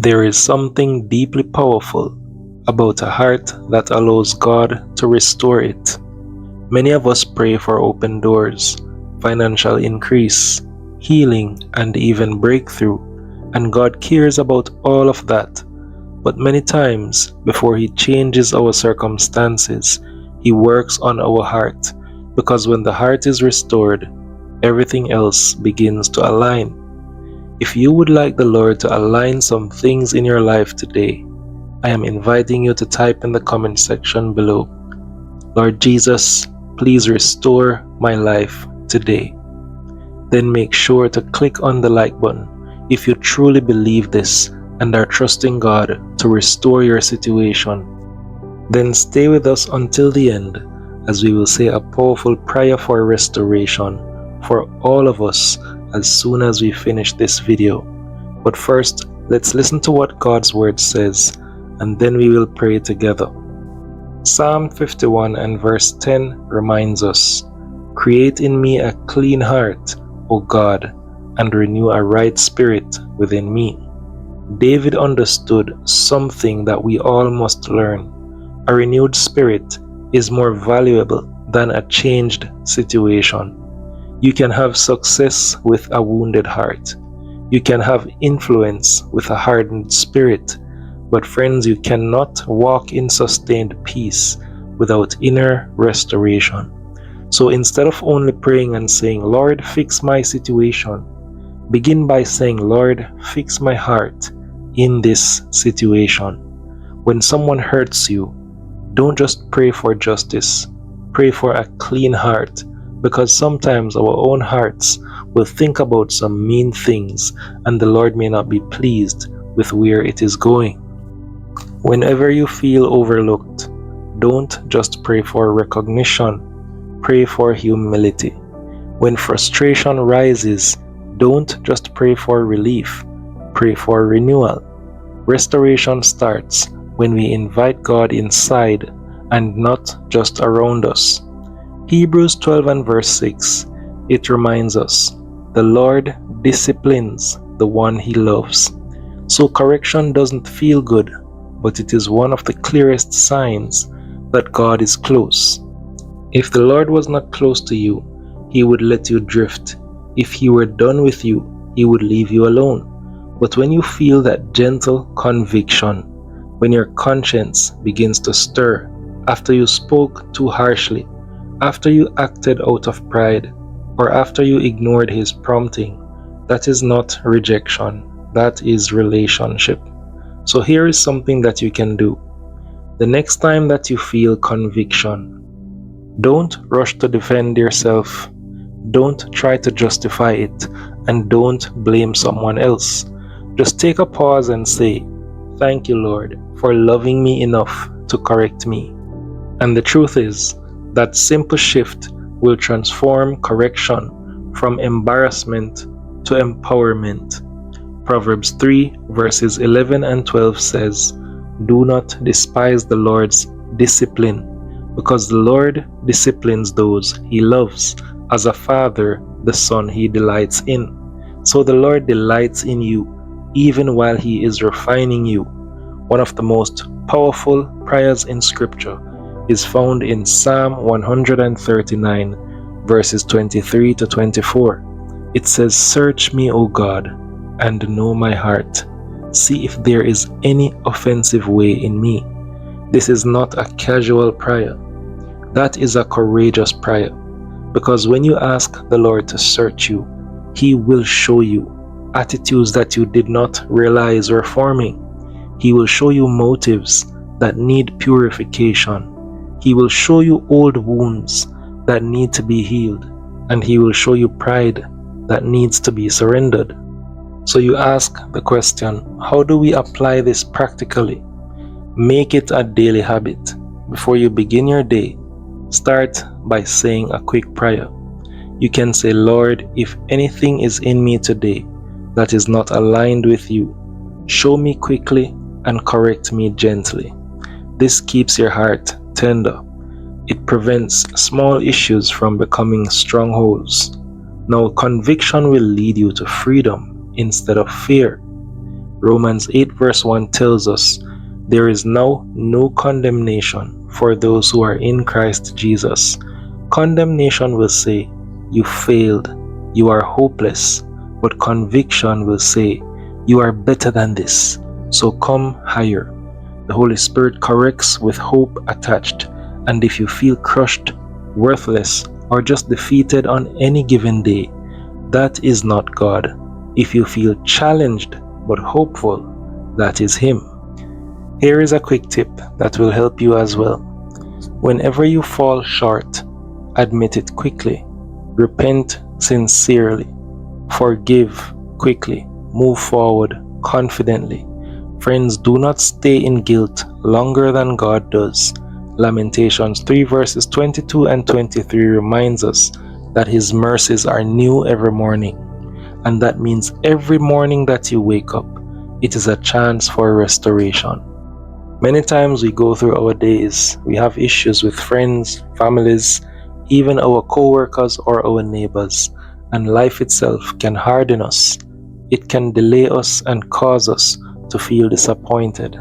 There is something deeply powerful about a heart that allows God to restore it. Many of us pray for open doors, financial increase, healing, and even breakthrough, and God cares about all of that. But many times, before He changes our circumstances, He works on our heart, because when the heart is restored, everything else begins to align. If you would like the Lord to align some things in your life today, I am inviting you to type in the comment section below, Lord Jesus, please restore my life today. Then make sure to click on the like button if you truly believe this and are trusting God to restore your situation. Then stay with us until the end, as we will say a powerful prayer for restoration for all of us as soon as we finish this video. But first, let's listen to what God's word says, and then we will pray together. Psalm 51 and verse 10 reminds us, "Create in me a clean heart, O God, and renew a right spirit within me." David understood something that we all must learn. A renewed spirit is more valuable than a changed situation. You can have success with a wounded heart. You can have influence with a hardened spirit. But friends, you cannot walk in sustained peace without inner restoration. So instead of only praying and saying, "Lord, fix my situation," begin by saying, "Lord, fix my heart in this situation." When someone hurts you, don't just pray for justice, pray for a clean heart, because sometimes our own hearts will think about some mean things and the Lord may not be pleased with where it is going. Whenever you feel overlooked, don't just pray for recognition, pray for humility. When frustration rises, don't just pray for relief, pray for renewal. Restoration starts when we invite God inside and not just around us. Hebrews 12 and verse 6, it reminds us, "The Lord disciplines the one He loves." So correction doesn't feel good, but it is one of the clearest signs that God is close. If the Lord was not close to you, He would let you drift. If He were done with you, He would leave you alone. But when you feel that gentle conviction, when your conscience begins to stir after you spoke too harshly, after you acted out of pride, or after you ignored His prompting, that is not rejection, that is relationship. So here is something that you can do. The next time that you feel conviction, don't rush to defend yourself. Don't try to justify it, and don't blame someone else. Just take a pause and say, "Thank you, Lord, for loving me enough to correct me." And the truth is, that simple shift will transform correction from embarrassment to empowerment. Proverbs 3 verses 11 and 12 says, "Do not despise the Lord's discipline, because the Lord disciplines those He loves, as a father the son He delights in." So the Lord delights in you, even while He is refining you. One of the most powerful prayers in Scripture is found in Psalm 139 verses 23 to 24. It says, "Search me, O God, and know my heart. See if there is any offensive way in me." This is not a casual prayer. That is a courageous prayer. Because when you ask the Lord to search you, He will show you attitudes that you did not realize were forming. He will show you motives that need purification. He will show you old wounds that need to be healed. And He will show you pride that needs to be surrendered. So you ask the question, how do we apply this practically? Make it a daily habit. Before you begin your day, start by saying a quick prayer. You can say, "Lord, if anything is in me today that is not aligned with you, show me quickly and correct me gently." This keeps your heart tender. It prevents small issues from becoming strongholds. Now, conviction will lead you to freedom instead of fear. Romans 8 verse 1 tells us, "There is now no condemnation for those who are in Christ Jesus." Condemnation will say, "You failed, you are hopeless," but conviction will say, "You are better than this, so come higher." The Holy Spirit corrects with hope attached, and if you feel crushed, worthless, or just defeated on any given day, that is not God. If you feel challenged but hopeful, that is Him. Here is a quick tip that will help you as well. Whenever you fall short, admit it quickly, repent sincerely, forgive quickly, move forward confidently. Friends, do not stay in guilt longer than God does. Lamentations 3 verses 22 and 23 reminds us that His mercies are new every morning. And that means every morning that you wake up, it is a chance for restoration. Many times we go through our days, we have issues with friends, families, even our co-workers or our neighbors, and life itself can harden us. It can delay us and cause us to feel disappointed.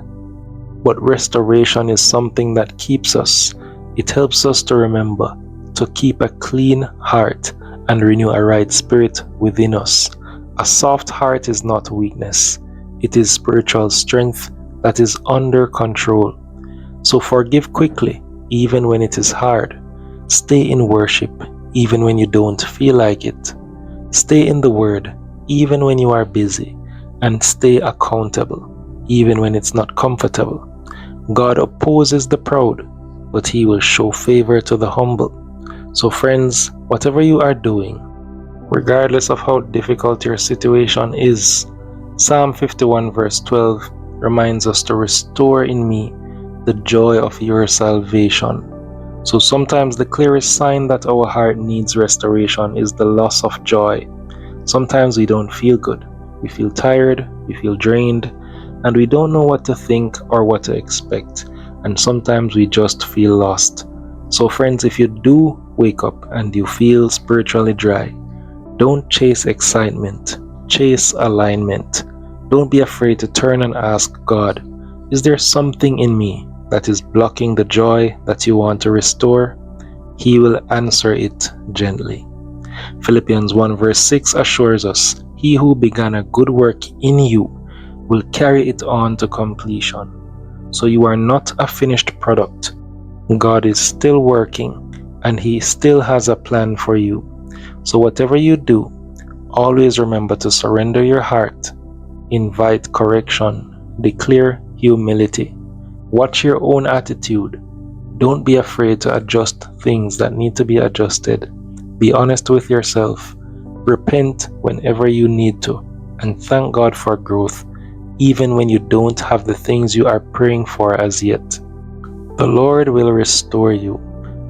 But restoration is something that keeps us. It helps us to remember to keep a clean heart and renew a right spirit within us. A soft heart is not weakness. It is spiritual strength that is under control. So forgive quickly, even when it is hard. Stay in worship, even when you don't feel like it. Stay in the Word, even when you are busy. And stay accountable, even when it's not comfortable. God opposes the proud, but He will show favor to the humble. So friends, whatever you are doing, regardless of how difficult your situation is, Psalm 51 verse 12 reminds us to restore in me the joy of your salvation. So sometimes the clearest sign that our heart needs restoration is the loss of joy. Sometimes we don't feel good. We feel tired, we feel drained, and we don't know what to think or what to expect. And sometimes we just feel lost. So friends, if you do wake up and you feel spiritually dry, don't chase excitement, chase alignment. Don't be afraid to turn and ask God, is there something in me that is blocking the joy that you want to restore? He will answer it gently. Philippians 1 verse 6 assures us, He who began a good work in you will carry it on to completion. So you are not a finished product. God is still working and He still has a plan for you. So whatever you do, always remember to surrender your heart, invite correction, declare humility. Watch your own attitude. Don't be afraid to adjust things that need to be adjusted. Be honest with yourself. Repent whenever you need to, and thank God for growth, even when you don't have the things you are praying for as yet. The Lord will restore you.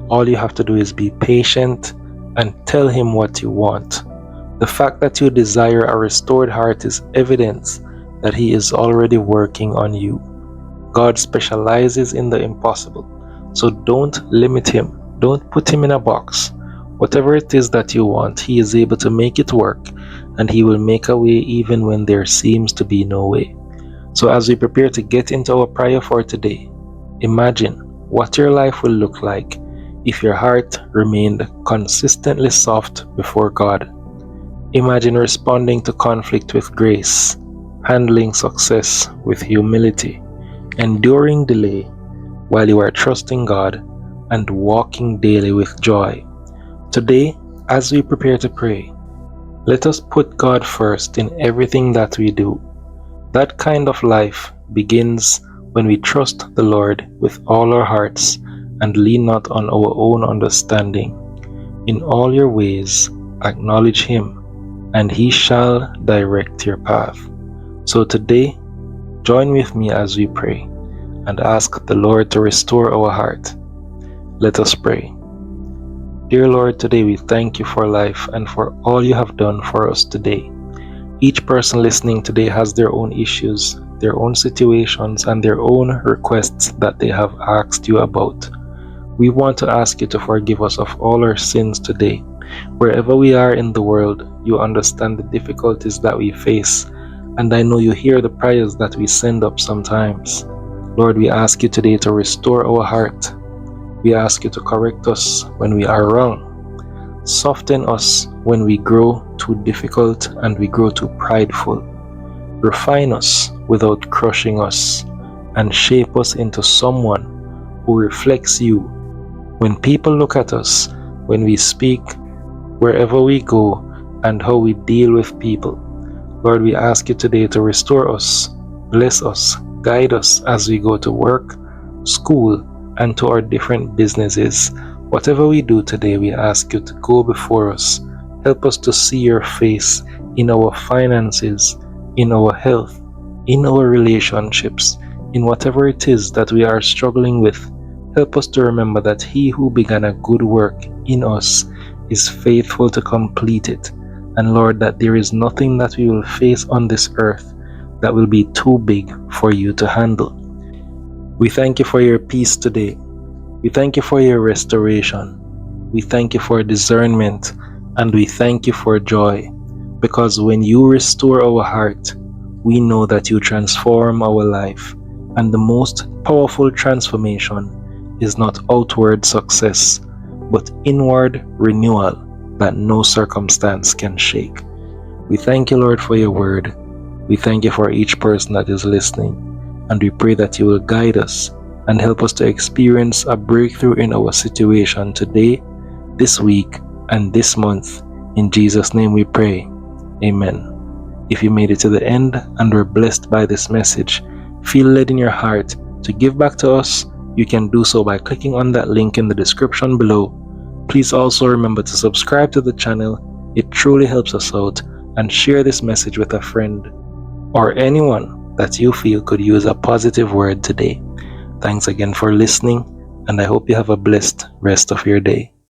All you have to do is be patient and tell Him what you want. The fact that you desire a restored heart is evidence that He is already working on you. God specializes in the impossible, so don't limit Him. Don't put Him in a box. Whatever it is that you want, He is able to make it work, and He will make a way even when there seems to be no way. So as we prepare to get into our prayer for today, imagine what your life will look like if your heart remained consistently soft before God. Imagine responding to conflict with grace, handling success with humility, enduring delay while you are trusting God, and walking daily with joy. Today, as we prepare to pray, let us put God first in everything that we do. That kind of life begins when we trust the Lord with all our hearts and lean not on our own understanding. In all your ways, acknowledge Him, and He shall direct your path. So today, join with me as we pray and ask the Lord to restore our heart. Let us pray. Dear Lord, today we thank You for life and for all You have done for us today. Each person listening today has their own issues, their own situations, and their own requests that they have asked You about. We want to ask You to forgive us of all our sins today. Wherever we are in the world, You understand the difficulties that we face, and I know you hear the prayers that we send up sometimes. Lord, we ask you today to restore our heart. We ask you to correct us when we are wrong. Soften us when we grow too difficult and we grow too prideful. Refine us without crushing us, and shape us into someone who reflects you. When people look at us, when we speak, wherever we go, and how we deal with people. Lord, we ask you today to restore us, bless us, guide us as we go to work, school, and to our different businesses. Whatever we do today, we ask you to go before us. Help us to see your face in our finances, in our health, in our relationships, in whatever it is that we are struggling with. Help us to remember that he who began a good work in us is faithful to complete it. And Lord, that there is nothing that we will face on this earth that will be too big for you to handle. We thank you for your peace today. We thank you for your restoration. We thank you for discernment, and we thank you for joy. Because when you restore our heart, we know that you transform our life. And the most powerful transformation is not outward success, but inward renewal that no circumstance can shake. We thank you, Lord, for your word. We thank you for each person that is listening, and we pray that you will guide us and help us to experience a breakthrough in our situation today, this week, and this month. In Jesus' name we pray. Amen. If you made it to the end and were blessed by this message, feel led in your heart to give back to us. You can do so by clicking on that link in the description below. Please also remember to subscribe to the channel. It truly helps us out, and share this message with a friend or anyone that you feel could use a positive word today. Thanks again for listening, and I hope you have a blessed rest of your day.